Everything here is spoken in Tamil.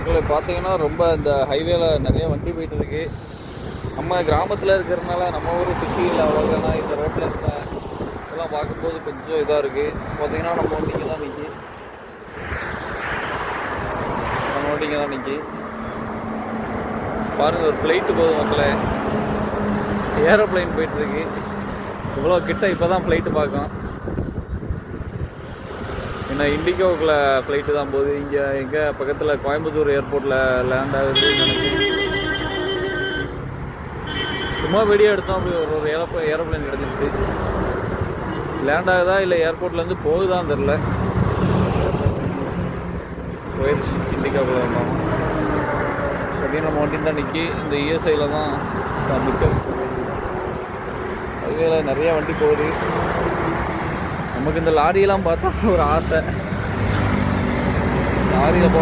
மக்களை பார்த்தீங்கன்னா ரொம்ப இந்த ஹைவேல நிறைய வண்டி போயிட்டு இருக்கு. நம்ம கிராமத்தில் இருக்கிறதுனால நம்ம ஊர் சிட்டியில் அவ்வளோதானா இந்த ரோட்டில் இருக்க இதெல்லாம் பார்க்கும்போது கொஞ்சம் இதாக இருக்குது. பார்த்தீங்கன்னா நம்ம வண்டிங்க தான் நிற்கி பாருங்கள். ஒரு ஃப்ளைட்டு போகுது மக்களே, ஏரோப்ளைன் போயிட்டுருக்கு. இவ்வளோ கிட்ட இப்போ தான் ஃப்ளைட்டு பார்க்கும். ஏன்னா இண்டிகோவுக்குள்ள ஃப்ளைட்டு தான் போகுது. இங்கே எங்கே பக்கத்தில் கோயம்புத்தூர் ஏர்போர்ட்டில் லேண்ட் ஆகுது நினைக்கிறேன். சும்மா வீடியோ எடுத்தோம், அப்படி ஒரு ஏரோப்ளைன் கிடச்சிருச்சு. லேண்ட் ஆகுதா இல்லை ஏர்போர்ட்லேருந்து போகுதான்னு தெரில. போயிடுச்சு இண்டிகோக்குள்ள வந்தோம். பார்த்தீங்கன்னா நம்ம வண்டி தான் நிற்கி. இந்த இஎஸ்ஐயில் தான் மிச்சம் அதுவே நிறைய வண்டி போகுது. நமக்கு இந்த லாரியெல்லாம் பார்த்தா ஒரு ஆசை. லாரியில்